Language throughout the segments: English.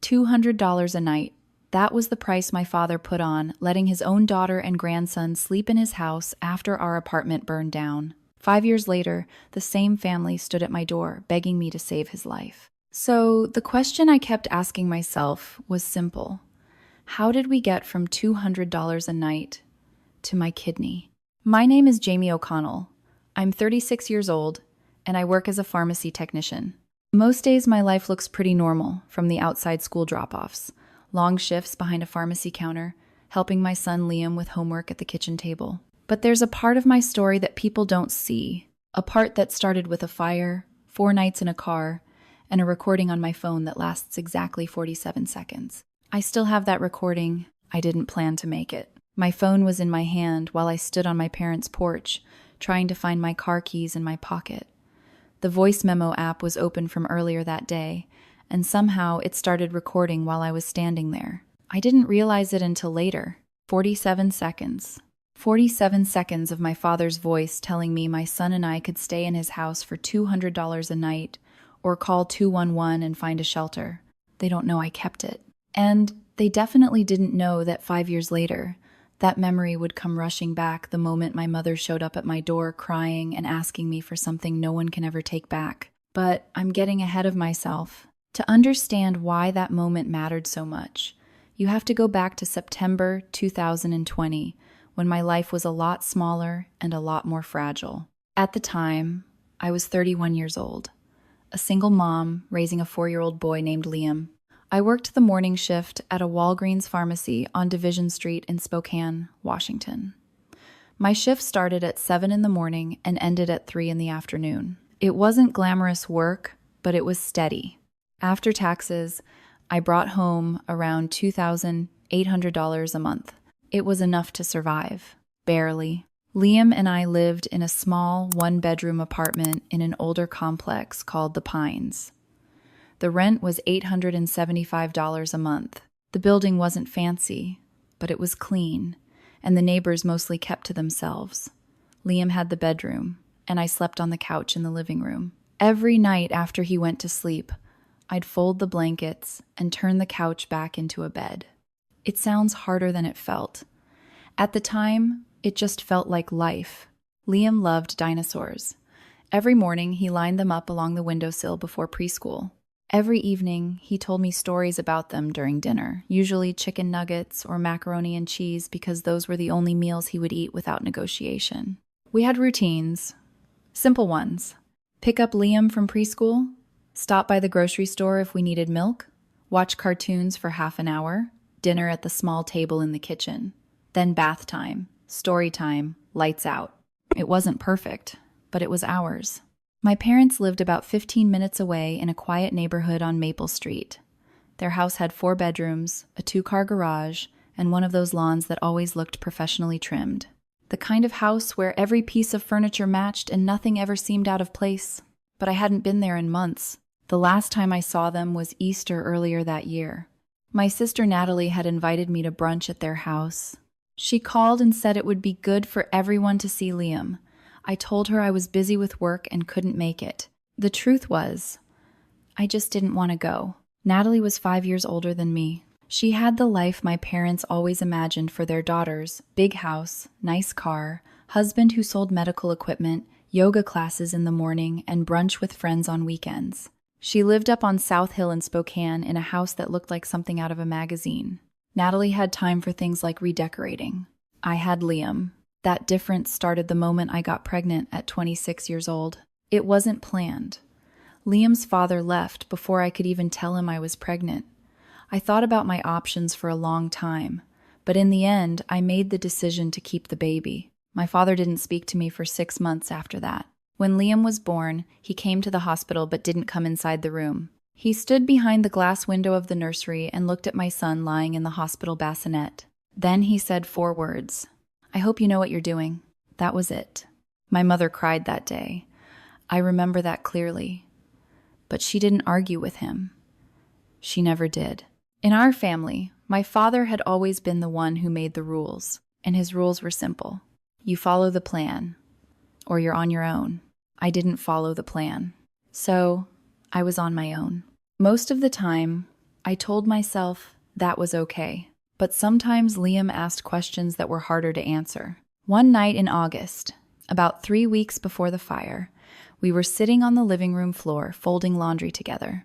$200 a night. That was the price my father put on letting his own daughter and grandson sleep in his house after our apartment burned down. 5 years later, the same family stood at my door, begging me to save his life. So the question I kept asking myself was simple. How did we get from $200 a night to my kidney? My name is Jamie O'Connell. I'm 36 years old, and I work as a pharmacy technician. Most days my life looks pretty normal, from the outside school drop-offs, long shifts behind a pharmacy counter, helping my son Liam with homework at the kitchen table. But there's a part of my story that people don't see, a part that started with a fire, 4 nights in a car, and a recording on my phone that lasts exactly 47 seconds. I still have that recording. I didn't plan to make it. My phone was in my hand while I stood on my parents' porch, trying to find my car keys in my pocket. The voice memo app was open from earlier that day, and somehow it started recording while I was standing there. I didn't realize it until later. 47 seconds. 47 seconds of my father's voice telling me my son and I could stay in his house for $200 a night, or call 211 and find a shelter. They don't know I kept it. And they definitely didn't know that 5 years later, that memory would come rushing back the moment my mother showed up at my door crying and asking me for something no one can ever take back. But I'm getting ahead of myself. To understand why that moment mattered so much, you have to go back to September 2020, when my life was a lot smaller and a lot more fragile. At the time, I was 31 years old, a single mom raising a 4-year-old boy named Liam. I worked the morning shift at a Walgreens pharmacy on Division Street in Spokane, Washington. My shift started at 7 in the morning and ended at 3 in the afternoon. It wasn't glamorous work, but it was steady. After taxes, I brought home around $2,800 a month. It was enough to survive, barely. Liam and I lived in a small 1-bedroom apartment in an older complex called The Pines. The rent was $875 a month. The building wasn't fancy, but it was clean, and the neighbors mostly kept to themselves. Liam had the bedroom, and I slept on the couch in the living room. Every night after he went to sleep, I'd fold the blankets and turn the couch back into a bed. It sounds harder than it felt. At the time, it just felt like life. Liam loved dinosaurs. Every morning, he lined them up along the windowsill before preschool. Every evening, he told me stories about them during dinner, usually chicken nuggets or macaroni and cheese because those were the only meals he would eat without negotiation. We had routines, simple ones. Pick up Liam from preschool, stop by the grocery store if we needed milk, watch cartoons for half an hour, dinner at the small table in the kitchen, then bath time, story time, lights out. It wasn't perfect, but it was ours. My parents lived about 15 minutes away in a quiet neighborhood on Maple Street. Their house had 4 bedrooms, a 2-car garage, and one of those lawns that always looked professionally trimmed. The kind of house where every piece of furniture matched and nothing ever seemed out of place. But I hadn't been there in months. The last time I saw them was Easter earlier that year. My sister Natalie had invited me to brunch at their house. She called and said it would be good for everyone to see Liam. I told her I was busy with work and couldn't make it. The truth was, I just didn't want to go. Natalie was 5 years older than me. She had the life my parents always imagined for their daughters: big house, nice car, husband who sold medical equipment, yoga classes in the morning, and brunch with friends on weekends. She lived up on South Hill in Spokane in a house that looked like something out of a magazine. Natalie had time for things like redecorating. I had Liam. That difference started the moment I got pregnant at 26 years old. It wasn't planned. Liam's father left before I could even tell him I was pregnant. I thought about my options for a long time, but in the end, I made the decision to keep the baby. My father didn't speak to me for 6 months after that. When Liam was born, he came to the hospital but didn't come inside the room. He stood behind the glass window of the nursery and looked at my son lying in the hospital bassinet. Then he said 4 words. "I hope you know what you're doing." That was it. My mother cried that day. I remember that clearly. But she didn't argue with him. She never did. In our family, my father had always been the one who made the rules, and his rules were simple. You follow the plan, or you're on your own. I didn't follow the plan, so I was on my own. Most of the time, I told myself that was okay. But sometimes Liam asked questions that were harder to answer. One night in August, about 3 weeks before the fire, we were sitting on the living room floor folding laundry together.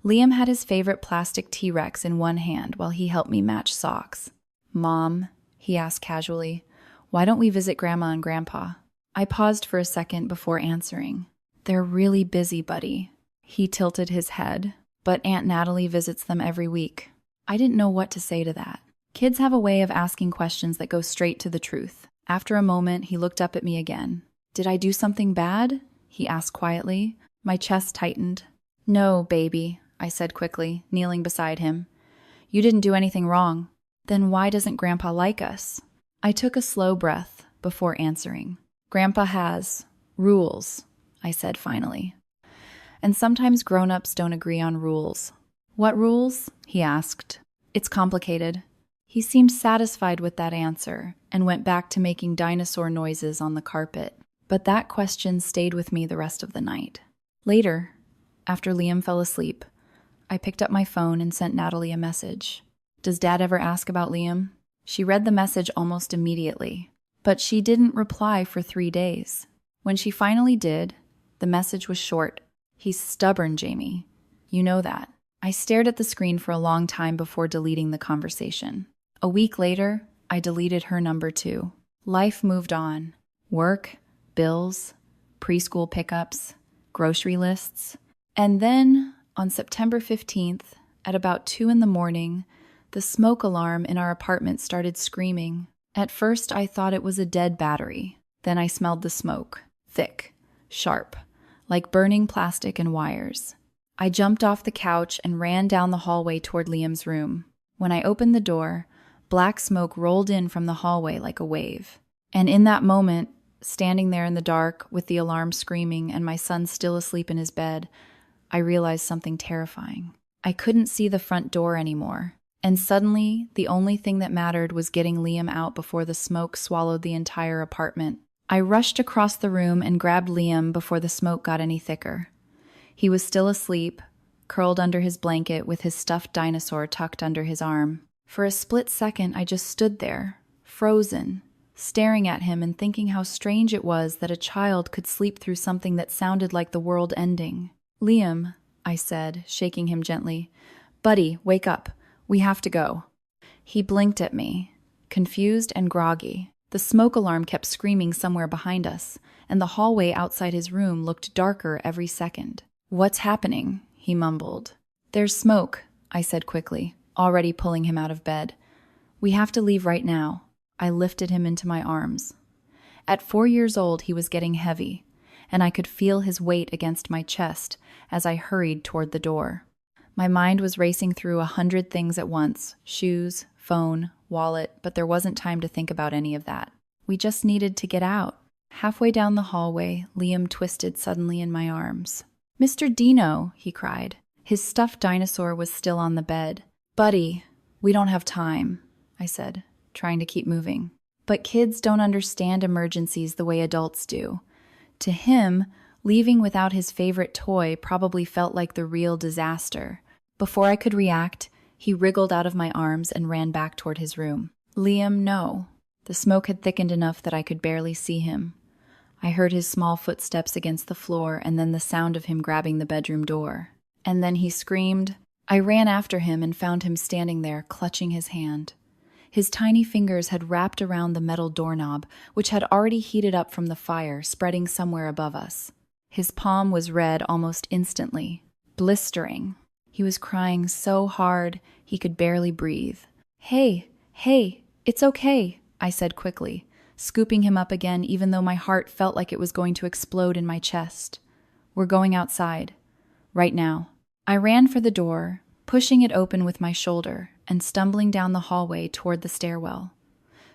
Liam had his favorite plastic T-Rex in one hand while he helped me match socks. "Mom," he asked casually, "why don't we visit Grandma and Grandpa?" I paused for a second before answering. "They're really busy, buddy." He tilted his head. "But Aunt Natalie visits them every week." I didn't know what to say to that. Kids have a way of asking questions that go straight to the truth. After a moment, he looked up at me again. "Did I do something bad?" he asked quietly. My chest tightened. "No, baby," I said quickly, kneeling beside him. "You didn't do anything wrong." "Then why doesn't Grandpa like us?" I took a slow breath before answering. "Grandpa has rules," I said finally. "And sometimes grown-ups don't agree on rules." "What rules?" he asked. "It's complicated." He seemed satisfied with that answer and went back to making dinosaur noises on the carpet. But that question stayed with me the rest of the night. Later, after Liam fell asleep, I picked up my phone and sent Natalie a message. "Does Dad ever ask about Liam?" She read the message almost immediately, but she didn't reply for 3 days. When she finally did, the message was short. "He's stubborn, Jamie. You know that." I stared at the screen for a long time before deleting the conversation. A week later, I deleted her number too. Life moved on. Work, bills, preschool pickups, grocery lists. And then, on September 15th, at about 2 in the morning, the smoke alarm in our apartment started screaming. At first, I thought it was a dead battery. Then I smelled the smoke. Thick, sharp, like burning plastic and wires. I jumped off the couch and ran down the hallway toward Liam's room. When I opened the door, black smoke rolled in from the hallway like a wave. And in that moment, standing there in the dark with the alarm screaming and my son still asleep in his bed, I realized something terrifying. I couldn't see the front door anymore. And suddenly, the only thing that mattered was getting Liam out before the smoke swallowed the entire apartment. I rushed across the room and grabbed Liam before the smoke got any thicker. He was still asleep, curled under his blanket with his stuffed dinosaur tucked under his arm. For a split second, I just stood there, frozen, staring at him and thinking how strange it was that a child could sleep through something that sounded like the world ending. "Liam," I said, shaking him gently. "Buddy, wake up. We have to go." He blinked at me, confused and groggy. The smoke alarm kept screaming somewhere behind us, and the hallway outside his room looked darker every second. "What's happening?" he mumbled. "There's smoke," I said quickly, already pulling him out of bed. "We have to leave right now." I lifted him into my arms. At 4 years old, he was getting heavy, and I could feel his weight against my chest as I hurried toward the door. My mind was racing through 100 things at once: shoes, phone, wallet, but there wasn't time to think about any of that. We just needed to get out. Halfway down the hallway, Liam twisted suddenly in my arms. "Mr. Dino," he cried. His stuffed dinosaur was still on the bed. "Buddy, we don't have time," I said, trying to keep moving. But kids don't understand emergencies the way adults do. To him, leaving without his favorite toy probably felt like the real disaster. Before I could react, he wriggled out of my arms and ran back toward his room. "Liam, no." The smoke had thickened enough that I could barely see him. I heard his small footsteps against the floor and then the sound of him grabbing the bedroom door. And then he screamed. I ran after him and found him standing there, clutching his hand. His tiny fingers had wrapped around the metal doorknob, which had already heated up from the fire, spreading somewhere above us. His palm was red almost instantly, blistering. He was crying so hard he could barely breathe. Hey, it's okay," I said quickly, scooping him up again even though my heart felt like it was going to explode in my chest. "We're going outside. Right now." I ran for the door, pushing it open with my shoulder and stumbling down the hallway toward the stairwell.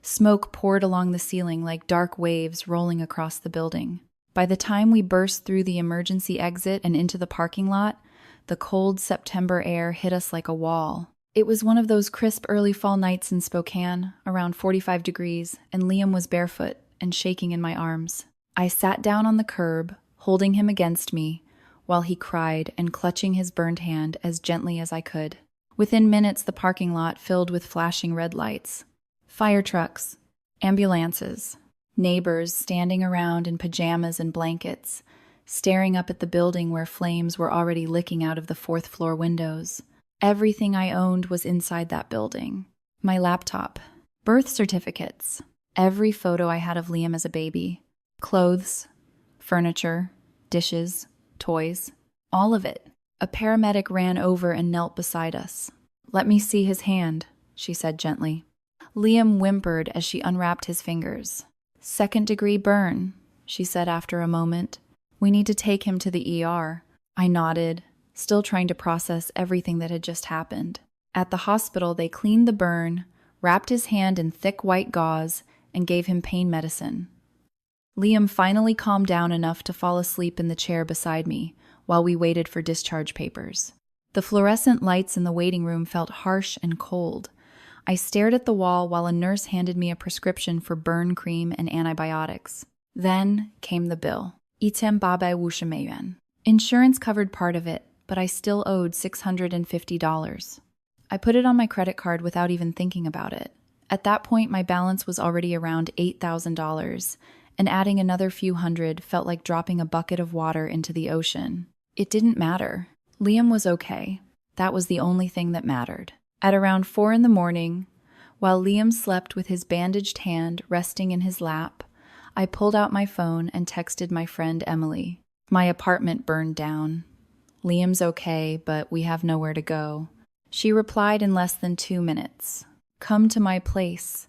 Smoke poured along the ceiling like dark waves rolling across the building. By the time we burst through the emergency exit and into the parking lot, the cold September air hit us like a wall. It was one of those crisp early fall nights in Spokane, around 45 degrees, and Liam was barefoot and shaking in my arms. I sat down on the curb, holding him against me, while he cried and clutching his burned hand as gently as I could. Within minutes, the parking lot filled with flashing red lights. Fire trucks, ambulances, neighbors standing around in pajamas and blankets, staring up at the building where flames were already licking out of the fourth-floor windows. Everything I owned was inside that building. My laptop, birth certificates, every photo I had of Liam as a baby, clothes, furniture, dishes, toys, all of it. A paramedic ran over and knelt beside us. "Let me see his hand," she said gently. Liam whimpered as she unwrapped his fingers. "Second-degree burn," she said after a moment. "We need to take him to the ER." I nodded, still trying to process everything that had just happened. At the hospital, they cleaned the burn, wrapped his hand in thick white gauze, and gave him pain medicine. Liam finally calmed down enough to fall asleep in the chair beside me while we waited for discharge papers. The fluorescent lights in the waiting room felt harsh and cold. I stared at the wall while a nurse handed me a prescription for burn cream and antibiotics. Then came the bill. Item babai wushamayuan. Insurance covered part of it, but I still owed $650. I put it on my credit card without even thinking about it. At that point, my balance was already around $8,000, and adding another few hundred felt like dropping a bucket of water into the ocean. It didn't matter. Liam was okay. That was the only thing that mattered. At around 4 a.m, while Liam slept with his bandaged hand resting in his lap, I pulled out my phone and texted my friend Emily. "My apartment burned down. Liam's okay, but we have nowhere to go." She replied in less than 2 minutes. "Come to my place.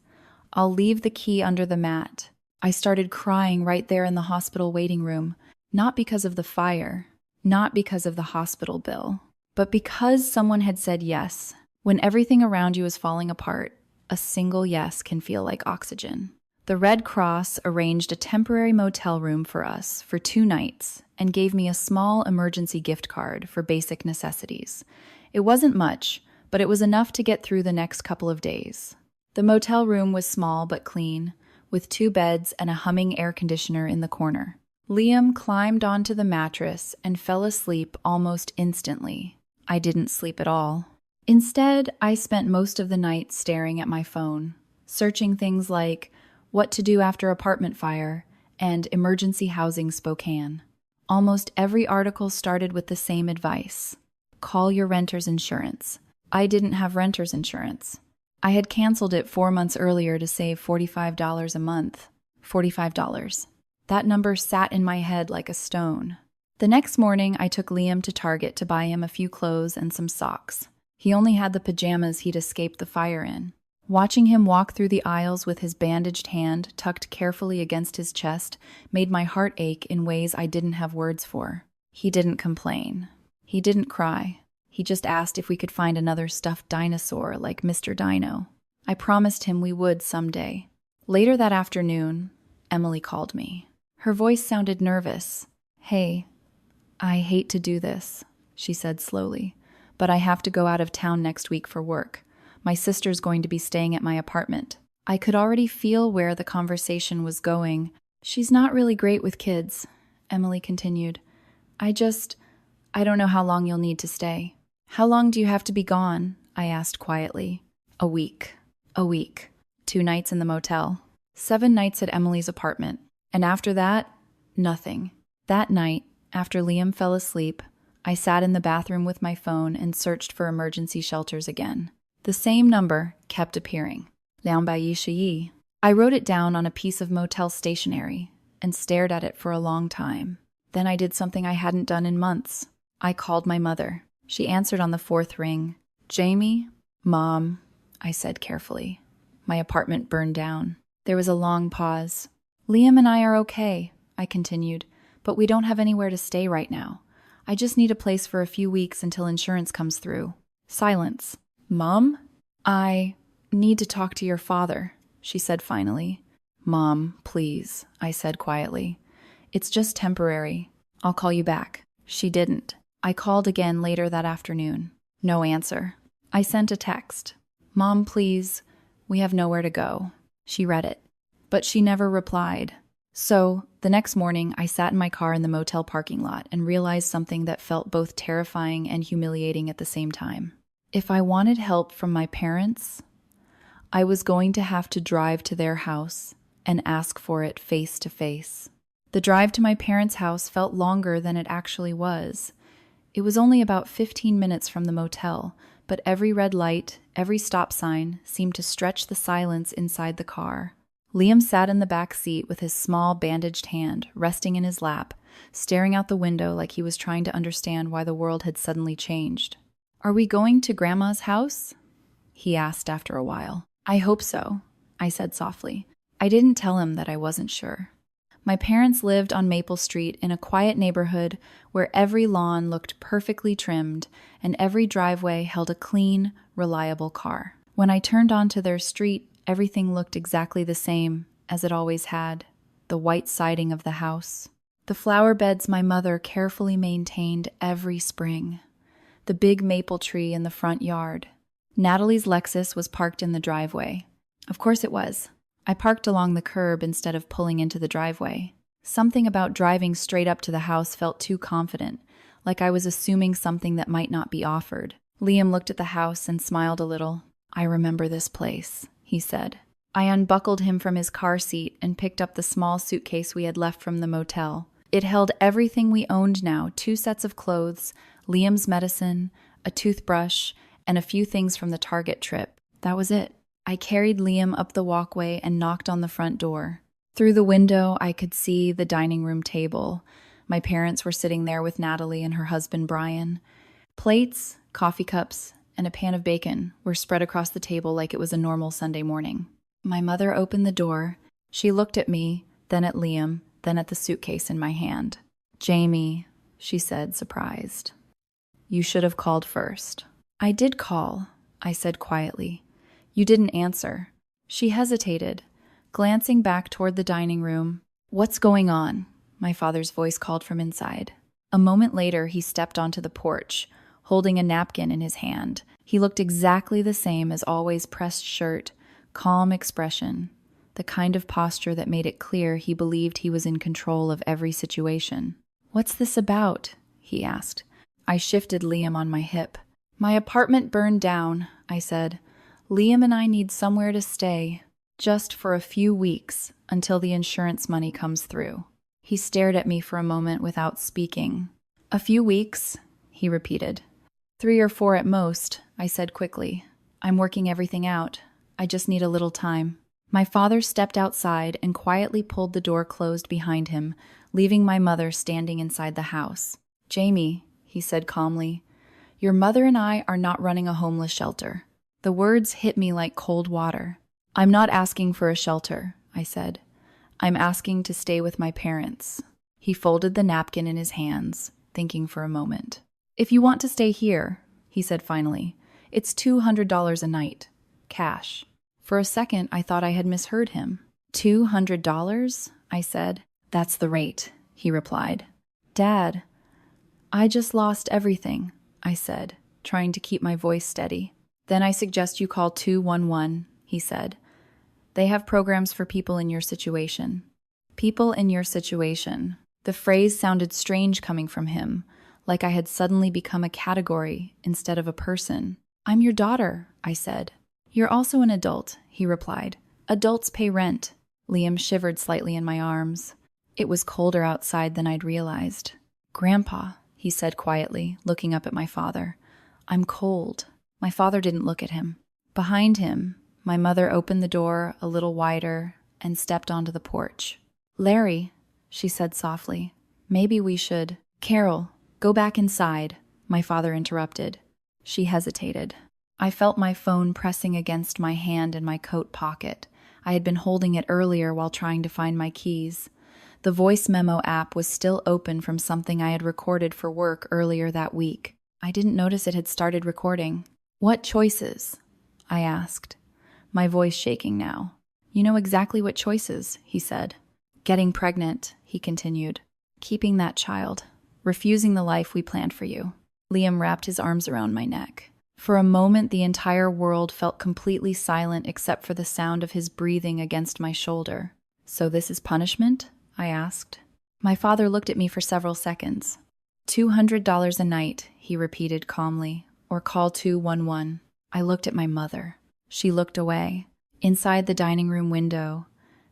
I'll leave the key under the mat." I started crying right there in the hospital waiting room, not because of the fire, not because of the hospital bill, but because someone had said yes. When everything around you is falling apart, a single yes can feel like oxygen. The Red Cross arranged a temporary motel room for us for 2 nights and gave me a small emergency gift card for basic necessities. It wasn't much, but it was enough to get through the next couple of days. The motel room was small but clean, with 2 beds and a humming air conditioner in the corner. Liam climbed onto the mattress and fell asleep almost instantly. I didn't sleep at all. Instead, I spent most of the night staring at my phone, searching things like what to do after apartment fire and emergency housing Spokane. Almost every article started with the same advice: call your renter's insurance. I didn't have renter's insurance. I had canceled it 4 months earlier to save $45 a month. $45. That number sat in my head like a stone. The next morning, I took Liam to Target to buy him a few clothes and some socks. He only had the pajamas he'd escaped the fire in. Watching him walk through the aisles with his bandaged hand tucked carefully against his chest made my heart ache in ways I didn't have words for. He didn't complain. He didn't cry. He just asked if we could find another stuffed dinosaur like Mr. Dino. I promised him we would someday. Later that afternoon, Emily called me. Her voice sounded nervous. "Hey, I hate to do this," she said slowly, "but I have to go out of town next week for work. My sister's going to be staying at my apartment." I could already feel where the conversation was going. "She's not really great with kids," Emily continued. I don't know how long you'll need to stay." "How long do you have to be gone?" I asked quietly. A week. 2 nights in the motel. 7 nights at Emily's apartment. And after that, nothing. That night, after Liam fell asleep, I sat in the bathroom with my phone and searched for emergency shelters again. The same number kept appearing. Liangbai Shiyi. I wrote it down on a piece of motel stationery and stared at it for a long time. Then I did something I hadn't done in months. I called my mother. She answered on the 4th ring. "Jamie?" "Mom," I said carefully. "My apartment burned down." There was a long pause. "Liam and I are okay," I continued, "but we don't have anywhere to stay right now. I just need a place for a few weeks until insurance comes through." Silence. "Mom?" "I need to talk to your father," she said finally. "Mom, please," I said quietly. "It's just temporary. I'll call you back." She didn't. I called again later that afternoon. No answer. I sent a text. "Mom, please, we have nowhere to go." She read it, but she never replied. So, the next morning, I sat in my car in the motel parking lot and realized something that felt both terrifying and humiliating at the same time. If I wanted help from my parents, I was going to have to drive to their house and ask for it face to face. The drive to my parents' house felt longer than it actually was. It was only about 15 minutes from the motel, but every red light, every stop sign seemed to stretch the silence inside the car. Liam sat in the back seat with his small bandaged hand resting in his lap, staring out the window like he was trying to understand why the world had suddenly changed. "Are we going to Grandma's house?" he asked after a while. "I hope so," I said softly. I didn't tell him that I wasn't sure. My parents lived on Maple Street in a quiet neighborhood where every lawn looked perfectly trimmed and every driveway held a clean, reliable car. When I turned onto their street, everything looked exactly the same as it always had: the white siding of the house, the flower beds my mother carefully maintained every spring, the big maple tree in the front yard. Natalie's Lexus was parked in the driveway. Of course it was. I parked along the curb instead of pulling into the driveway. Something about driving straight up to the house felt too confident, like I was assuming something that might not be offered. Liam looked at the house and smiled a little. "I remember this place," he said. I unbuckled him from his car seat and picked up the small suitcase we had left from the motel. It held everything we owned now: 2 sets of clothes, Liam's medicine, a toothbrush, and a few things from the Target trip. That was it. I carried Liam up the walkway and knocked on the front door. Through the window, I could see the dining room table. My parents were sitting there with Natalie and her husband, Brian. Plates, coffee cups, and a pan of bacon were spread across the table like it was a normal Sunday morning. My mother opened the door. She looked at me, then at Liam, then at the suitcase in my hand. "Jamie," she said, surprised. "You should have called first." "I did call," I said quietly. "You didn't answer." She hesitated, glancing back toward the dining room. "What's going on?" my father's voice called from inside. A moment later, he stepped onto the porch, holding a napkin in his hand. He looked exactly the same as always: pressed shirt, calm expression, the kind of posture that made it clear he believed he was in control of every situation. "What's this about?" he asked. I shifted Liam on my hip. "My apartment burned down," I said. "Liam and I need somewhere to stay, just for a few weeks, until the insurance money comes through." He stared at me for a moment without speaking. "A few weeks," he repeated. 3 or 4 at most," I said quickly. "I'm working everything out. I just need a little time." My father stepped outside and quietly pulled the door closed behind him, leaving my mother standing inside the house. "Jamie," he said calmly, "your mother and I are not running a homeless shelter." The words hit me like cold water. "I'm not asking for a shelter," I said. "I'm asking to stay with my parents." He folded the napkin in his hands, thinking for a moment. "If you want to stay here," he said finally, "it's $200 a night. Cash." For a second, I thought I had misheard him. $200? I said. "That's the rate," he replied. "Dad, I just lost everything," I said, trying to keep my voice steady. "Then I suggest you call 211, he said. "They have programs for people in your situation." People in your situation. The phrase sounded strange coming from him, like I had suddenly become a category instead of a person. "I'm your daughter," I said. "You're also an adult," he replied. "Adults pay rent." Liam shivered slightly in my arms. It was colder outside than I'd realized. "Grandpa," he said quietly, looking up at my father, "I'm cold." My father didn't look at him. Behind him, my mother opened the door a little wider and stepped onto the porch. "Larry," she said softly, "maybe we should—" "Carol, go back inside," my father interrupted. She hesitated. I felt my phone pressing against my hand in my coat pocket. I had been holding it earlier while trying to find my keys. The voice memo app was still open from something I had recorded for work earlier that week. I didn't notice it had started recording. "What choices?" I asked, my voice shaking now. "You know exactly what choices," he said. "Getting pregnant," he continued. "Keeping that child. Refusing the life we planned for you." Liam wrapped his arms around my neck. For a moment, the entire world felt completely silent except for the sound of his breathing against my shoulder. "So this is punishment?" I asked. My father looked at me for several seconds. $200 a night, he repeated calmly. or call 211. I looked at my mother. She looked away. Inside the dining room window,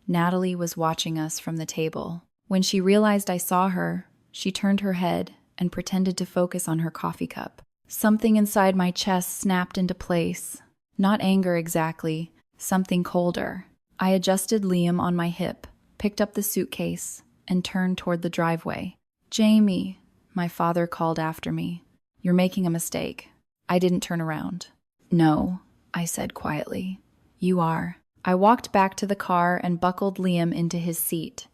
Natalie was watching us from the table. When she realized I saw her, she turned her head and pretended to focus on her coffee cup. Something inside my chest snapped into place. Not anger exactly, something colder. I adjusted Liam on my hip, picked up the suitcase, and turned toward the driveway. "Jamie," my father called after me. "You're making a mistake." I didn't turn around. "No," I said quietly. "You are." I walked back to the car and buckled Liam into his seat.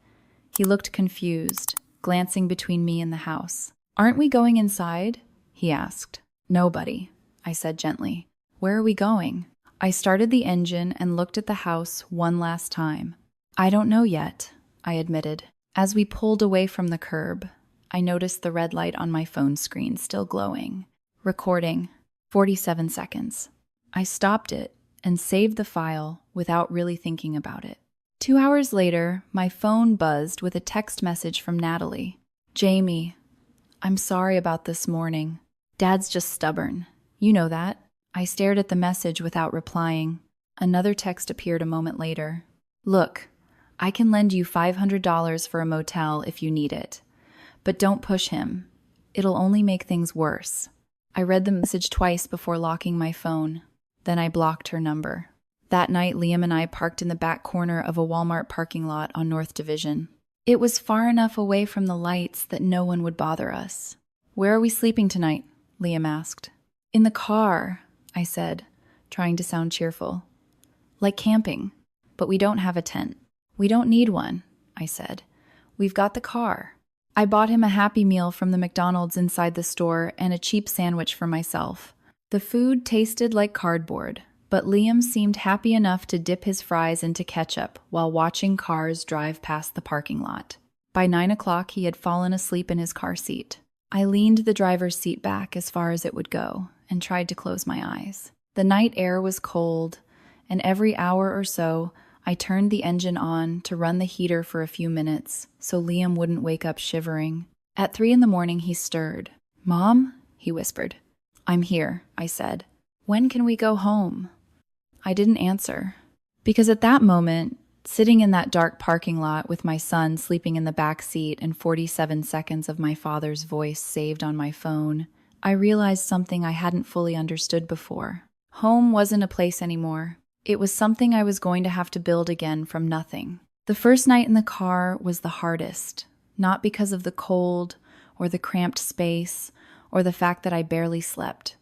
He looked confused, glancing between me and the house. "Aren't we going inside?" he asked. "Nobody," I said gently. "Where are we going?" I started the engine and looked at the house one last time. "I don't know yet," I admitted. As we pulled away from the curb, I noticed the red light on my phone screen still glowing. Recording. 47 seconds. I stopped it and saved the file without really thinking about it. 2 hours later, my phone buzzed with a text message from Natalie. "Jamie, I'm sorry about this morning. Dad's just stubborn. You know that." I stared at the message without replying. Another text appeared a moment later. "Look, I can lend you $500 for a motel if you need it. But don't push him. It'll only make things worse." I read the message twice before locking my phone. Then I blocked her number. That night, Liam and I parked in the back corner of a Walmart parking lot on North Division. It was far enough away from the lights that no one would bother us. "Where are we sleeping tonight?" Liam asked. "In the car," I said, trying to sound cheerful. "Like camping, but we don't have a tent." "We don't need one," I said. "We've got the car." I bought him a Happy Meal from the McDonald's inside the store and a cheap sandwich for myself. The food tasted like cardboard, but Liam seemed happy enough to dip his fries into ketchup while watching cars drive past the parking lot. By 9 o'clock, he had fallen asleep in his car seat. I leaned the driver's seat back as far as it would go and tried to close my eyes. The night air was cold, and every hour or so, I turned the engine on to run the heater for a few minutes so Liam wouldn't wake up shivering. At 3 a.m, he stirred. "Mom?" he whispered. "I'm here," I said. "When can we go home?" I didn't answer, because at that moment, sitting in that dark parking lot with my son sleeping in the back seat and 47 seconds of my father's voice saved on my phone, I realized something I hadn't fully understood before. Home wasn't a place anymore. It was something I was going to have to build again from nothing. The first night in the car was the hardest, not because of the cold or the cramped space or the fact that I barely slept.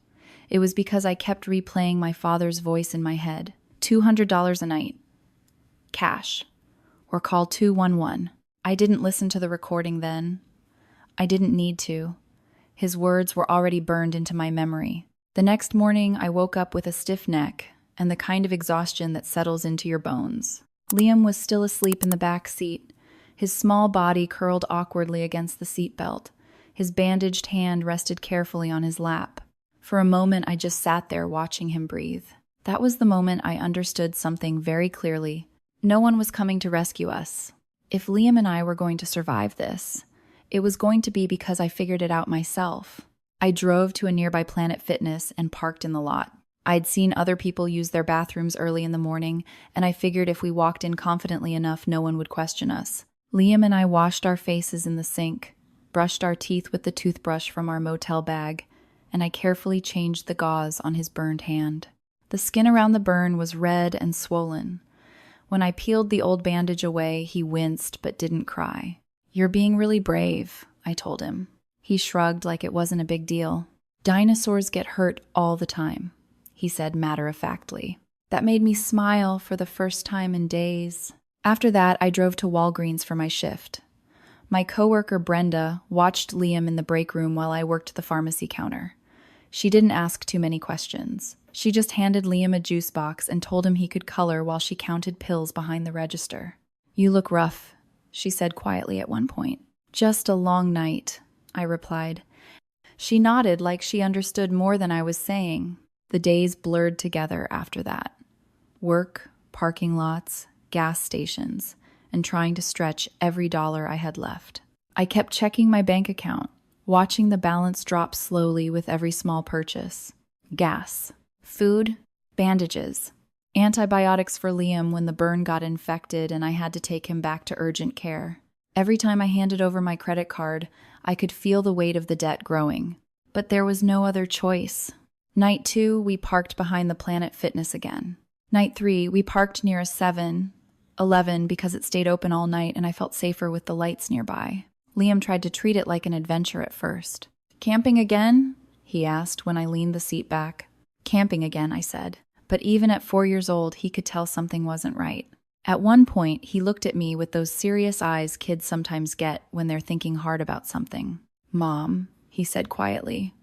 It was because I kept replaying my father's voice in my head. $200 a night. Cash. Or call 211. I didn't listen to the recording then. I didn't need to. His words were already burned into my memory. The next morning, I woke up with a stiff neck and the kind of exhaustion that settles into your bones. Liam was still asleep in the back seat, his small body curled awkwardly against the seatbelt. His bandaged hand rested carefully on his lap. For a moment, I just sat there watching him breathe. That was the moment I understood something very clearly. No one was coming to rescue us. If Liam and I were going to survive this, it was going to be because I figured it out myself. I drove to a nearby Planet Fitness and parked in the lot. I'd seen other people use their bathrooms early in the morning, and I figured if we walked in confidently enough, no one would question us. Liam and I washed our faces in the sink, brushed our teeth with the toothbrush from our motel bag, and I carefully changed the gauze on his burned hand. The skin around the burn was red and swollen. When I peeled the old bandage away, he winced but didn't cry. "You're being really brave," I told him. He shrugged like it wasn't a big deal. "Dinosaurs get hurt all the time," he said matter-of-factly. That made me smile for the first time in days. After that, I drove to Walgreens for my shift. My coworker Brenda watched Liam in the break room while I worked the pharmacy counter. She didn't ask too many questions. She just handed Liam a juice box and told him he could color while she counted pills behind the register. "You look rough," she said quietly at one point. "Just a long night," I replied. She nodded like she understood more than I was saying. The days blurred together after that. Work, parking lots, gas stations, and trying to stretch every dollar I had left. I kept checking my bank account, watching the balance drop slowly with every small purchase. gas, food, bandages, antibiotics for Liam when the burn got infected and I had to take him back to urgent care. Every time I handed over my credit card, I could feel the weight of the debt growing. But there was no other choice. Night 2, we parked behind the Planet Fitness again. Night 3, we parked near a 7-Eleven because it stayed open all night and I felt safer with the lights nearby. Liam tried to treat it like an adventure at first. "Camping again?" he asked when I leaned the seat back. "Camping again," I said. But even at 4 years old, he could tell something wasn't right. At one point, he looked at me with those serious eyes kids sometimes get when they're thinking hard about something. "Mom," he said quietly,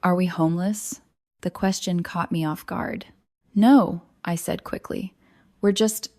"are we homeless?" The question caught me off guard. "No," I said quickly. "We're just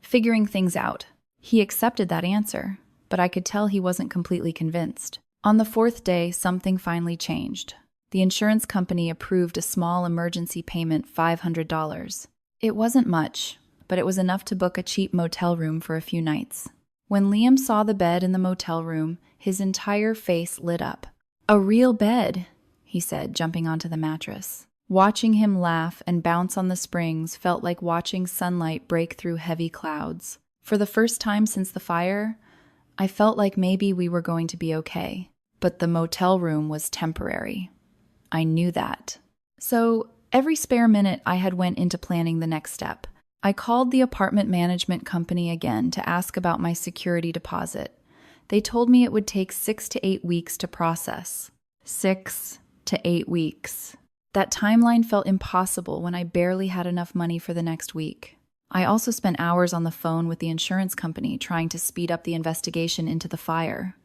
figuring things out." He accepted that answer, but I could tell he wasn't completely convinced. On the 4th day, something finally changed. The insurance company approved a small emergency payment, $500. It wasn't much, but it was enough to book a cheap motel room for a few nights. When Liam saw the bed in the motel room, his entire face lit up. "A real bed," he said, jumping onto the mattress. Watching him laugh and bounce on the springs felt like watching sunlight break through heavy clouds. For the first time since the fire, I felt like maybe we were going to be okay. But the motel room was temporary. I knew that. So every spare minute I had went into planning the next step. I called the apartment management company again to ask about my security deposit. They told me it would take 6 to 8 weeks to process. 6 to 8 weeks. That timeline felt impossible when I barely had enough money for the next week. I also spent hours on the phone with the insurance company trying to speed up the investigation into the fire.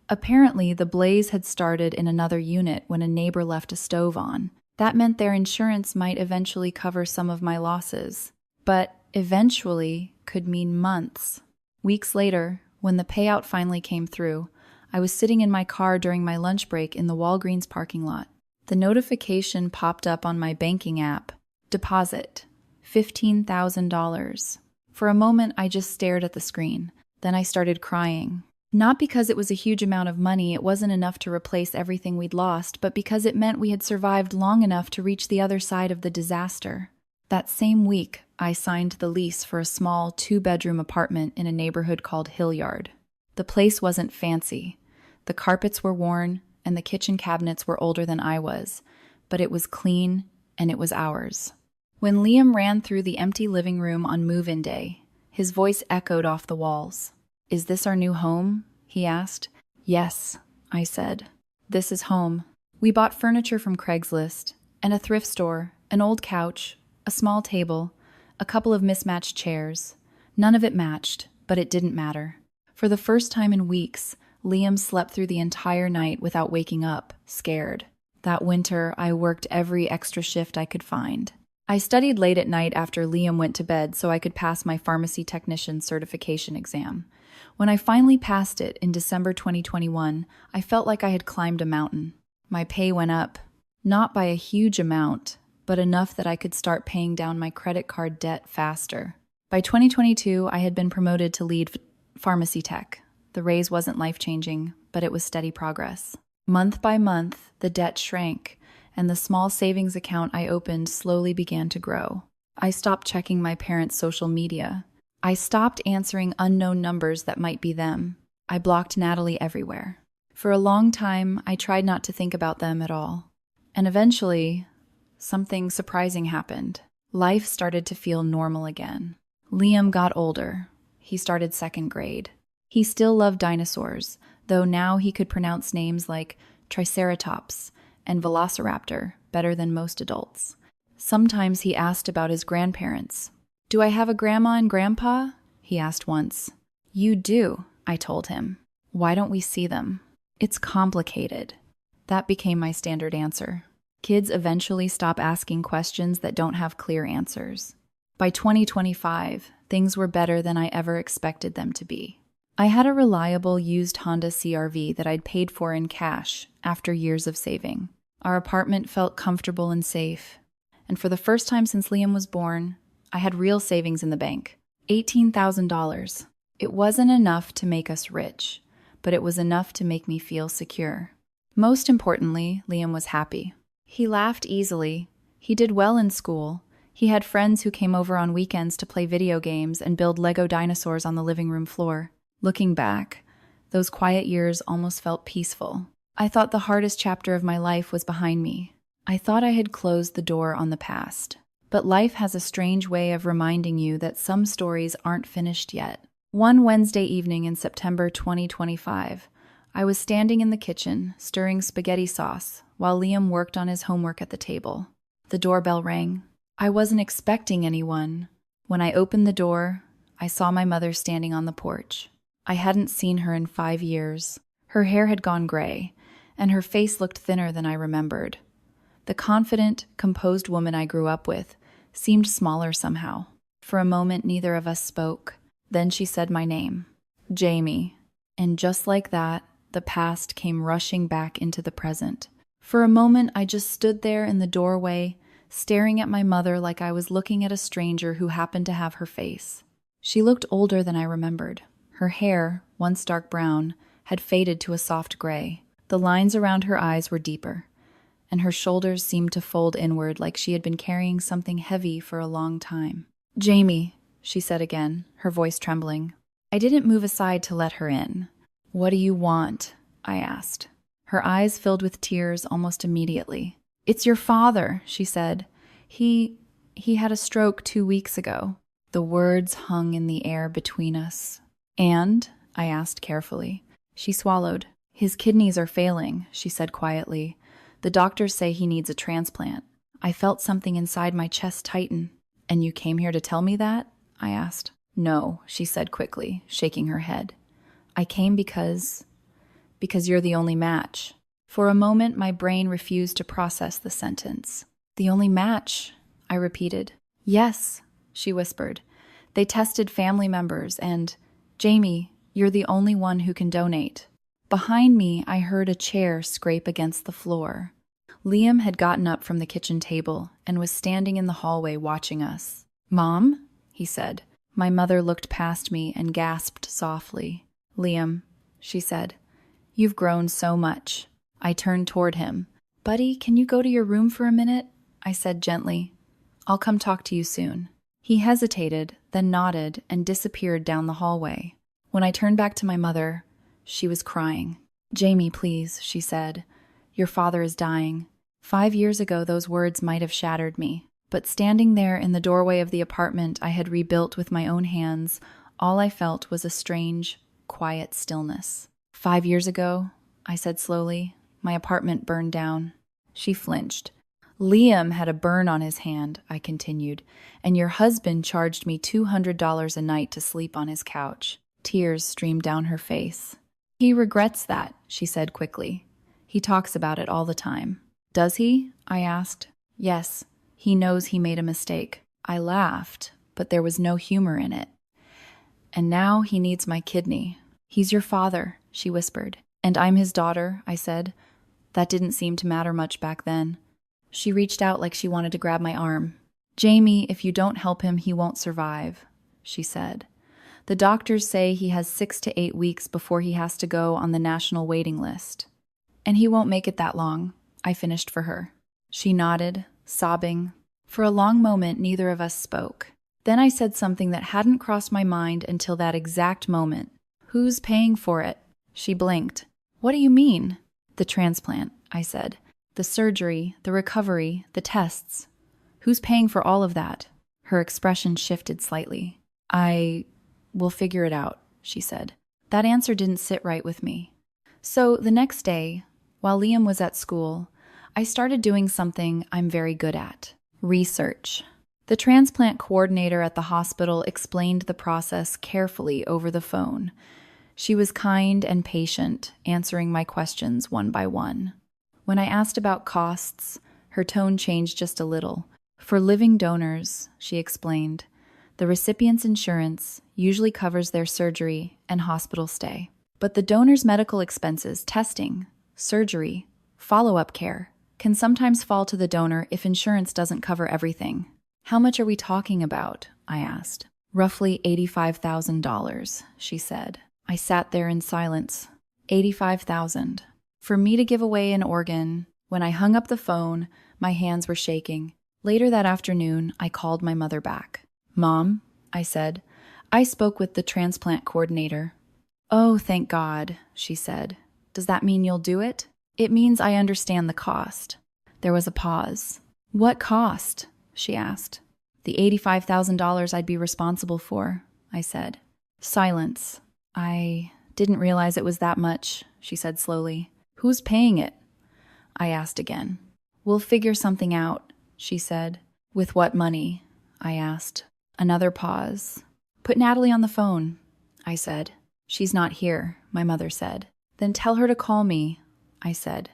Apparently, the blaze had started in another unit when a neighbor left a stove on. That meant their insurance might eventually cover some of my losses. But eventually could mean months. Weeks later, when the payout finally came through, I was sitting in my car during my lunch break in the Walgreens parking lot. The notification popped up on my banking app. Deposit, $15,000. For a moment, I just stared at the screen. Then I started crying. Not because it was a huge amount of money, it wasn't enough to replace everything we'd lost, but because it meant we had survived long enough to reach the other side of the disaster. That same week, I signed the lease for a small 2-bedroom apartment in a neighborhood called Hillyard. The place wasn't fancy. The carpets were worn, and the kitchen cabinets were older than I was, but it was clean, and it was ours. When Liam ran through the empty living room on move-in day, his voice echoed off the walls. "Is this our new home?" he asked. "Yes," I said. "This is home." We bought furniture from Craigslist, and a thrift store, an old couch, a small table, a couple of mismatched chairs. None of it matched, but it didn't matter. For the first time in weeks, Liam slept through the entire night without waking up, scared. That winter, I worked every extra shift I could find. I studied late at night after Liam went to bed so I could pass my pharmacy technician certification exam. When I finally passed it in December 2021, I felt like I had climbed a mountain. My pay went up, not by a huge amount, but enough that I could start paying down my credit card debt faster. By 2022, I had been promoted to lead pharmacy tech. The raise wasn't life-changing, but it was steady progress. Month by month, the debt shrank, and the small savings account I opened slowly began to grow. I stopped checking my parents' social media. I stopped answering unknown numbers that might be them. I blocked Natalie everywhere. For a long time, I tried not to think about them at all. And eventually, something surprising happened. Life started to feel normal again. Liam got older. He started 2nd grade. He still loved dinosaurs, though now he could pronounce names like Triceratops and Velociraptor better than most adults. Sometimes he asked about his grandparents. "Do I have a grandma and grandpa?" he asked once. "You do," I told him. "Why don't we see them?" "It's complicated." That became my standard answer. Kids eventually stop asking questions that don't have clear answers. By 2025, things were better than I ever expected them to be. I had a reliable used Honda CR-V that I'd paid for in cash after years of saving. Our apartment felt comfortable and safe. And for the first time since Liam was born, I had real savings in the bank. $18,000. It wasn't enough to make us rich, but it was enough to make me feel secure. Most importantly, Liam was happy. He laughed easily. He did well in school. He had friends who came over on weekends to play video games and build Lego dinosaurs on the living room floor. Looking back, those quiet years almost felt peaceful. I thought the hardest chapter of my life was behind me. I thought I had closed the door on the past. But life has a strange way of reminding you that some stories aren't finished yet. One Wednesday evening in September 2025, I was standing in the kitchen, stirring spaghetti sauce, while Liam worked on his homework at the table. The doorbell rang. I wasn't expecting anyone. When I opened the door, I saw my mother standing on the porch. I hadn't seen her in 5 years. Her hair had gone gray, and her face looked thinner than I remembered. The confident, composed woman I grew up with seemed smaller somehow. For a moment, neither of us spoke. Then she said my name, Jamie. And just like that, the past came rushing back into the present. For a moment, I just stood there in the doorway, staring at my mother like I was looking at a stranger who happened to have her face. She looked older than I remembered. Her hair, once dark brown, had faded to a soft gray. The lines around her eyes were deeper, and her shoulders seemed to fold inward like she had been carrying something heavy for a long time. "Jamie," she said again, her voice trembling. I didn't move aside to let her in. "What do you want?" I asked. Her eyes filled with tears almost immediately. "It's your father," she said. He had a stroke 2 weeks ago." The words hung in the air between us. "And?" I asked carefully. She swallowed. "His kidneys are failing," she said quietly. "The doctors say he needs a transplant." I felt something inside my chest tighten. "And you came here to tell me that?" I asked. "No," she said quickly, shaking her head. "I came because you're the only match." For a moment, my brain refused to process the sentence. "The only match?" I repeated. "Yes," she whispered. "They tested family members and, Jamie, you're the only one who can donate." Behind me, I heard a chair scrape against the floor. Liam had gotten up from the kitchen table and was standing in the hallway watching us. "Mom?" he said. My mother looked past me and gasped softly. "Liam," she said, "you've grown so much." I turned toward him. "Buddy, can you go to your room for a minute?" I said gently. "I'll come talk to you soon." He hesitated, then nodded and disappeared down the hallway. When I turned back to my mother, she was crying. "Jamie, please," she said. "Your father is dying." 5 years ago, those words might have shattered me. But standing there in the doorway of the apartment I had rebuilt with my own hands, all I felt was a strange, quiet stillness. 5 years ago," I said slowly, "my apartment burned down." She flinched. "Liam had a burn on his hand," I continued, "and your husband charged me $200 a night to sleep on his couch." Tears streamed down her face. "He regrets that," she said quickly. "He talks about it all the time." "Does he?" I asked. "Yes. He knows he made a mistake." I laughed, but there was no humor in it. "And now he needs my kidney." "He's your father," she whispered. "And I'm his daughter," I said. That didn't seem to matter much back then. She reached out like she wanted to grab my arm. "Jamie, if you don't help him, he won't survive," she said. "The doctors say he has 6 to 8 weeks before he has to go on the national waiting list. And he won't make it that long," I finished for her. She nodded, sobbing. For a long moment, neither of us spoke. Then I said something that hadn't crossed my mind until that exact moment. "Who's paying for it?" She blinked. "What do you mean?" "The transplant," I said. "The surgery, the recovery, the tests. Who's paying for all of that?" Her expression shifted slightly. "We'll figure it out," she said. That answer didn't sit right with me. So the next day, while Liam was at school, I started doing something I'm very good at: research. The transplant coordinator at the hospital explained the process carefully over the phone. She was kind and patient, answering my questions one by one. When I asked about costs, her tone changed just a little. "For living donors," she explained, "the recipient's insurance usually covers their surgery and hospital stay. But the donor's medical expenses, testing, surgery, follow-up care, can sometimes fall to the donor if insurance doesn't cover everything." "How much are we talking about?" I asked. "Roughly $85,000, she said. I sat there in silence. $85,000. For me to give away an organ, When I hung up the phone, my hands were shaking. Later that afternoon, I called my mother back. "Mom," I said, "I spoke with the transplant coordinator." "Oh, thank God," she said. "Does that mean you'll do it?" "It means I understand the cost." There was a pause. "What cost?" she asked. "The $85,000 I'd be responsible for," I said. Silence. "I didn't realize it was that much," she said slowly. "Who's paying it?" I asked again. "We'll figure something out," she said. "With what money?" I asked. Another pause. "Put Natalie on the phone," I said. "She's not here," my mother said. "Then tell her to call me," I said,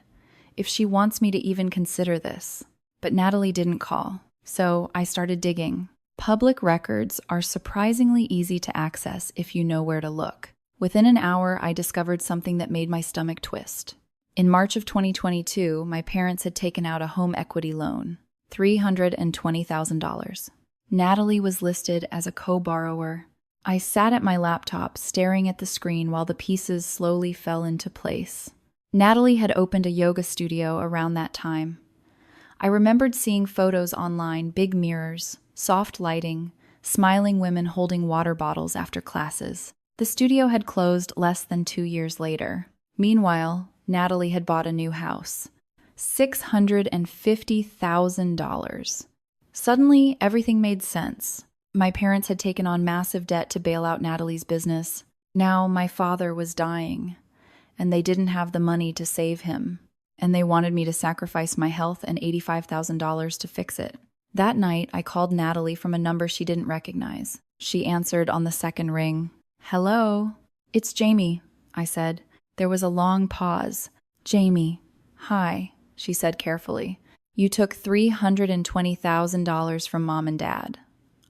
"if she wants me to even consider this." But Natalie didn't call, so I started digging. Public records are surprisingly easy to access if you know where to look. Within an hour, I discovered something that made my stomach twist. In March of 2022, my parents had taken out a home equity loan, $320,000. Natalie was listed as a co-borrower. I sat at my laptop, staring at the screen while the pieces slowly fell into place. Natalie had opened a yoga studio around that time. I remembered seeing photos online, big mirrors, soft lighting, smiling women holding water bottles after classes. The studio had closed less than 2 years later. Meanwhile, Natalie had bought a new house. $650,000. Suddenly, everything made sense. My parents had taken on massive debt to bail out Natalie's business. Now my father was dying, and they didn't have the money to save him, and they wanted me to sacrifice my health and $85,000 to fix it. That night, I called Natalie from a number she didn't recognize. She answered on the second ring. "Hello?" "It's Jamie," I said. There was a long pause. "Jamie, hi," she said carefully. "You took $320,000 from Mom and Dad,"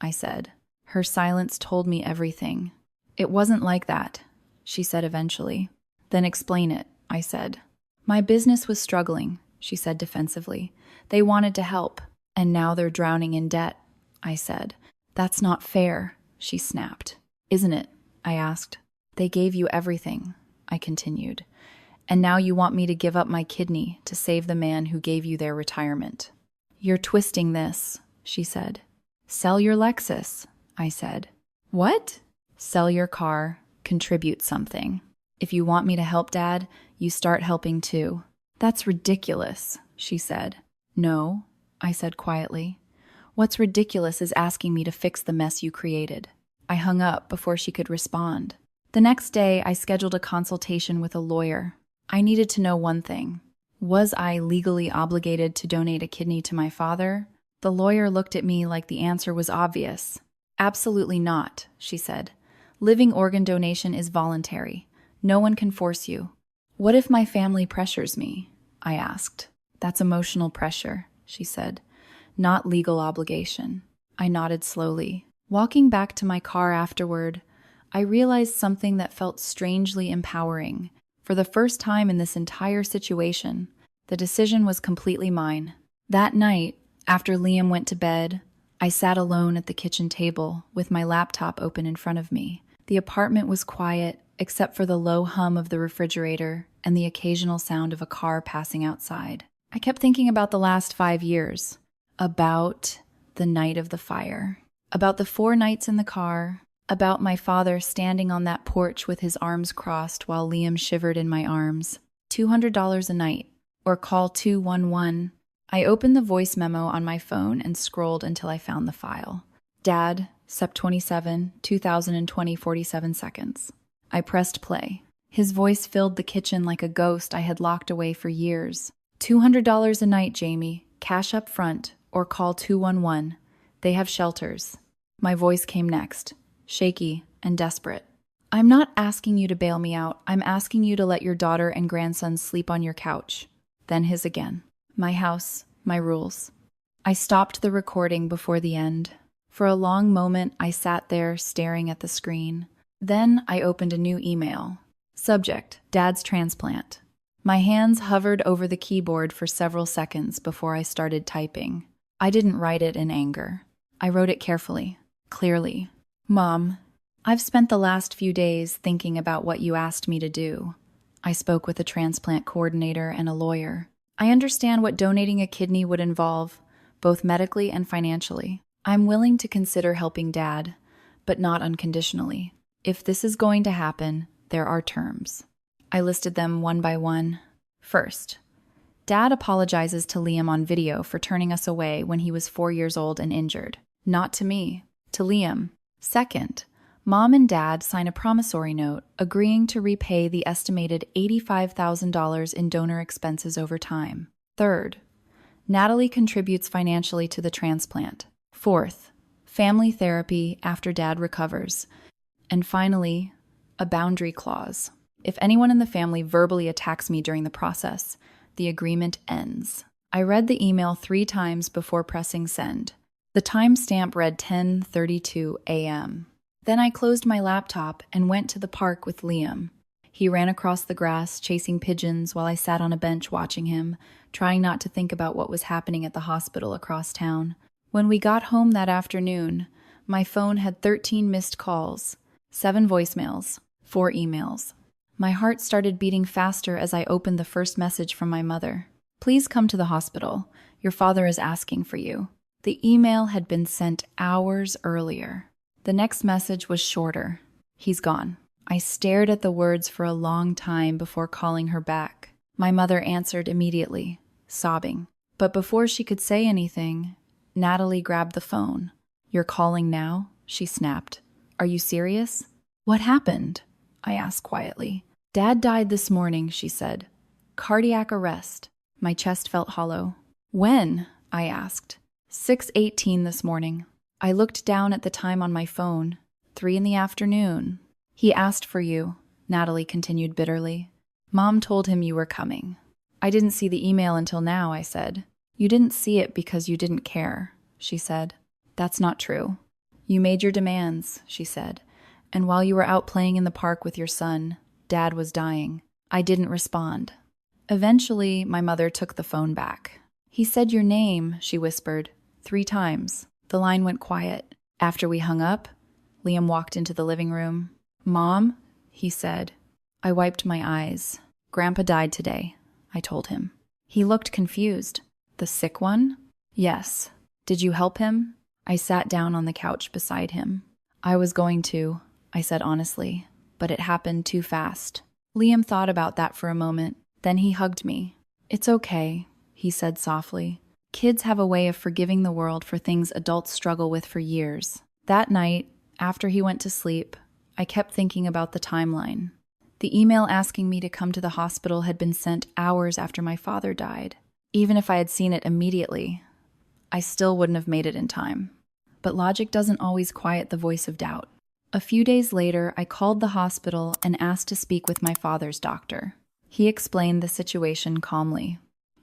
I said. Her silence told me everything. "It wasn't like that," she said eventually. "Then explain it," I said. "My business was struggling," she said defensively. "They wanted to help, and now they're drowning in debt," I said. "That's not fair," she snapped. "Isn't it?" I asked. "They gave you everything," I continued. "And now you want me to give up my kidney to save the man who gave you their retirement." "You're twisting this," she said. "Sell your Lexus," I said. "What?" "Sell your car, contribute something. If you want me to help Dad, you start helping too." "That's ridiculous," she said. "No," I said quietly. "What's ridiculous is asking me to fix the mess you created." I hung up before she could respond. The next day, I scheduled a consultation with a lawyer. I needed to know one thing. Was I legally obligated to donate a kidney to my father? The lawyer looked at me like the answer was obvious. "Absolutely not," she said. "Living organ donation is voluntary. No one can force you." "What if my family pressures me?" I asked. "That's emotional pressure," she said. "Not legal obligation." I nodded slowly. Walking back to my car afterward, I realized something that felt strangely empowering. For the first time in this entire situation, the decision was completely mine. That night, after Liam went to bed, I sat alone at the kitchen table with my laptop open in front of me. The apartment was quiet, except for the low hum of the refrigerator and the occasional sound of a car passing outside. I kept thinking about the last 5 years, about the night of the fire, about the 4 nights in the car, about my father standing on that porch with his arms crossed while Liam shivered in my arms. $200 a night, or call 211. I opened the voice memo on my phone and scrolled until I found the file. Dad, Sep 27, 2020, 47 seconds. I pressed play. His voice filled the kitchen like a ghost I had locked away for years. $200 a night, Jamie. Cash up front, or call 211. They have shelters. My voice came next, shaky and desperate. "I'm not asking you to bail me out. I'm asking you to let your daughter and grandson sleep on your couch." Then his again. "My house, my rules." I stopped the recording before the end. For a long moment, I sat there staring at the screen. Then I opened a new email. Subject, Dad's transplant. My hands hovered over the keyboard for several seconds before I started typing. I didn't write it in anger. I wrote it carefully, clearly. "Mom, I've spent the last few days thinking about what you asked me to do." I spoke with a transplant coordinator and a lawyer. I understand what donating a kidney would involve, both medically and financially. I'm willing to consider helping Dad, but not unconditionally. If this is going to happen, there are terms. I listed them one by one. First, Dad apologizes to Liam on video for turning us away when he was 4 years old and injured. Not to me, to Liam. Second, Mom and Dad sign a promissory note agreeing to repay the estimated $85,000 in donor expenses over time. Third, Natalie contributes financially to the transplant. Fourth, family therapy after Dad recovers. And finally, a boundary clause. If anyone in the family verbally attacks me during the process, the agreement ends. I read the email 3 times before pressing send. The timestamp read 10:32 a.m. Then I closed my laptop and went to the park with Liam. He ran across the grass, chasing pigeons, while I sat on a bench watching him, trying not to think about what was happening at the hospital across town. When we got home that afternoon, my phone had 13 missed calls, 7 voicemails, 4 emails. My heart started beating faster as I opened the first message from my mother. "Please come to the hospital. Your father is asking for you." The email had been sent hours earlier. The next message was shorter. "He's gone." I stared at the words for a long time before calling her back. My mother answered immediately, sobbing. But before she could say anything, Natalie grabbed the phone. "You're calling now?" she snapped. "Are you serious?" "What happened?" I asked quietly. "Dad died this morning," she said. "Cardiac arrest." My chest felt hollow. "When?" I asked. 6:18 this morning. I looked down at the time on my phone. 3 in the afternoon. "He asked for you," Natalie continued bitterly. "Mom told him you were coming." "I didn't see the email until now," I said. "You didn't see it because you didn't care," she said. "That's not true." "You made your demands," she said. "And while you were out playing in the park with your son, Dad was dying." I didn't respond. Eventually, my mother took the phone back. "He said your name," she whispered, 3 times. The line went quiet. After we hung up, Liam walked into the living room. "Mom," he said. I wiped my eyes. "Grandpa died today," I told him. He looked confused. "The sick one?" "Yes." "Did you help him?" I sat down on the couch beside him. "I was going to," I said honestly, "but it happened too fast." Liam thought about that for a moment. Then he hugged me. "It's okay," he said softly. "Kids have a way of forgiving the world for things adults struggle with for years." That night, after he went to sleep, I kept thinking about the timeline. The email asking me to come to the hospital had been sent hours after my father died. Even if I had seen it immediately, I still wouldn't have made it in time. But logic doesn't always quiet the voice of doubt. A few days later, I called the hospital and asked to speak with my father's doctor. He explained the situation calmly.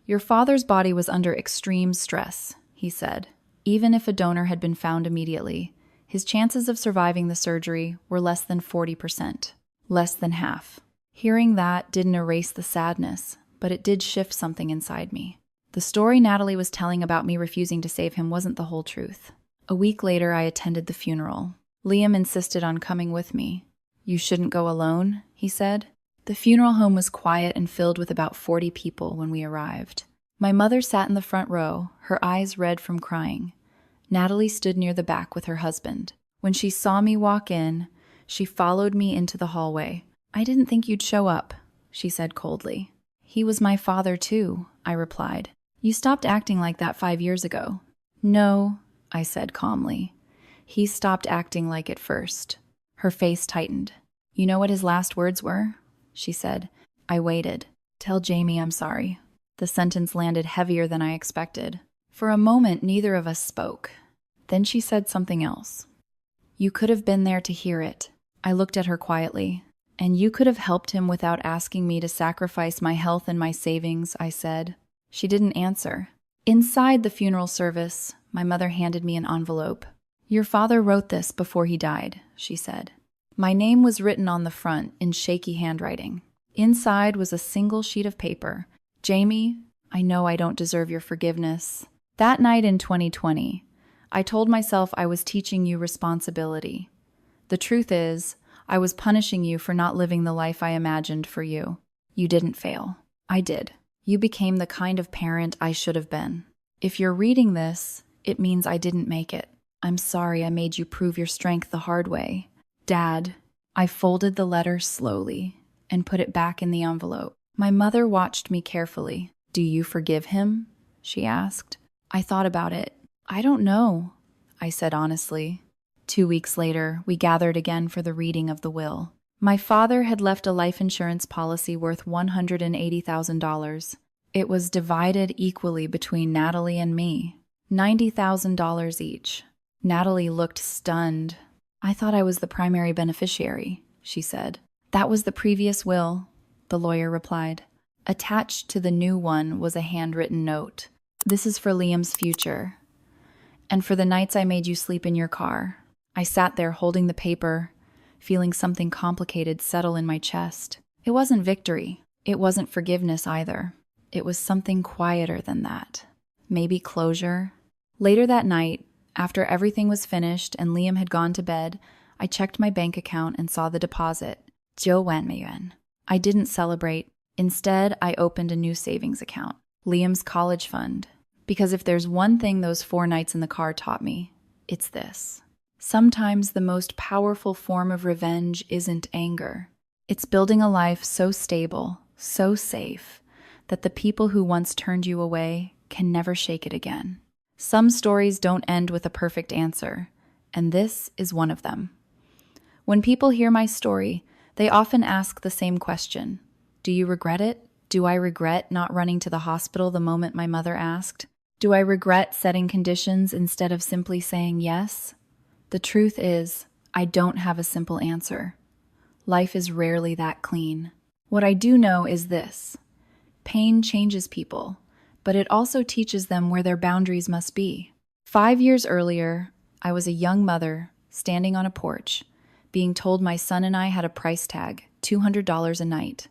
"Your father's body was under extreme stress," he said. "Even if a donor had been found immediately, his chances of surviving the surgery were less than 40%, less than half." Hearing that didn't erase the sadness, but it did shift something inside me. The story Natalie was telling about me refusing to save him wasn't the whole truth. A week later, I attended the funeral. Liam insisted on coming with me. "You shouldn't go alone," he said. The funeral home was quiet and filled with about 40 people when we arrived. My mother sat in the front row, her eyes red from crying. Natalie stood near the back with her husband. When she saw me walk in, she followed me into the hallway. "I didn't think you'd show up," she said coldly. "He was my father too," I replied. "You stopped acting like that 5 years ago." "No," I said calmly. "He stopped acting like it first." Her face tightened. "You know what his last words were?" she said. I waited. "Tell Jamie I'm sorry." The sentence landed heavier than I expected. For a moment, neither of us spoke. Then she said something else. "You could have been there to hear it." I looked at her quietly. "And you could have helped him without asking me to sacrifice my health and my savings," I said. She didn't answer. Inside the funeral service, my mother handed me an envelope. "Your father wrote this before he died," she said. My name was written on the front in shaky handwriting. Inside was a single sheet of paper. "Jamie, I know I don't deserve your forgiveness. That night in 2020, I told myself I was teaching you responsibility. The truth is, I was punishing you for not living the life I imagined for you. You didn't fail. I did. You became the kind of parent I should have been. If you're reading this, it means I didn't make it. I'm sorry I made you prove your strength the hard way. Dad, I folded the letter slowly and put it back in the envelope. My mother watched me carefully. Do you forgive him? She asked. I thought about it. I don't know, I said honestly. 2 weeks later, we gathered again for the reading of the will. My father had left a life insurance policy worth $180,000. It was divided equally between Natalie and me, $90,000 each. Natalie looked stunned. I thought I was the primary beneficiary, she said. That was the previous will, the lawyer replied. Attached to the new one was a handwritten note. This is for Liam's future, and for the nights I made you sleep in your car. I sat there holding the paper, feeling something complicated settle in my chest. It wasn't victory. It wasn't forgiveness either. It was something quieter than that. Maybe closure. Later that night, after everything was finished and Liam had gone to bed, I checked my bank account and saw the deposit. 9万美元. I didn't celebrate. Instead, I opened a new savings account, Liam's college fund. Because if there's one thing those 4 nights in the car taught me, it's this. Sometimes the most powerful form of revenge isn't anger. It's building a life so stable, so safe, that the people who once turned you away can never shake it again. Some stories don't end with a perfect answer, and this is one of them. When people hear my story, they often ask the same question. Do you regret it? Do I regret not running to the hospital the moment my mother asked? Do I regret setting conditions instead of simply saying yes? The truth is, I don't have a simple answer. Life is rarely that clean. What I do know is this. Pain changes people, but it also teaches them where their boundaries must be. 5 years earlier, I was a young mother standing on a porch, being told my son and I had a price tag, $200 a night.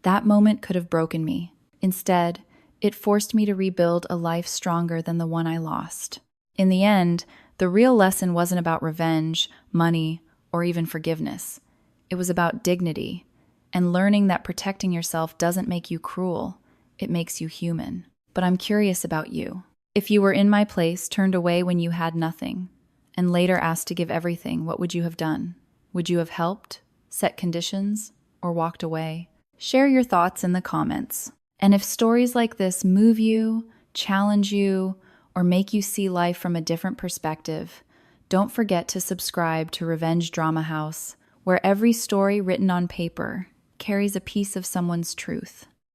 That moment could have broken me. Instead, it forced me to rebuild a life stronger than the one I lost. In the end, the real lesson wasn't about revenge, money, or even forgiveness. It was about dignity, and learning that protecting yourself doesn't make you cruel, it makes you human. But I'm curious about you. If you were in my place, turned away when you had nothing, and later asked to give everything, what would you have done? Would you have helped, set conditions, or walked away? Share your thoughts in the comments. And if stories like this move you, challenge you, or make you see life from a different perspective, don't forget to subscribe to Revenge Drama House, where every story written on paper carries a piece of someone's truth.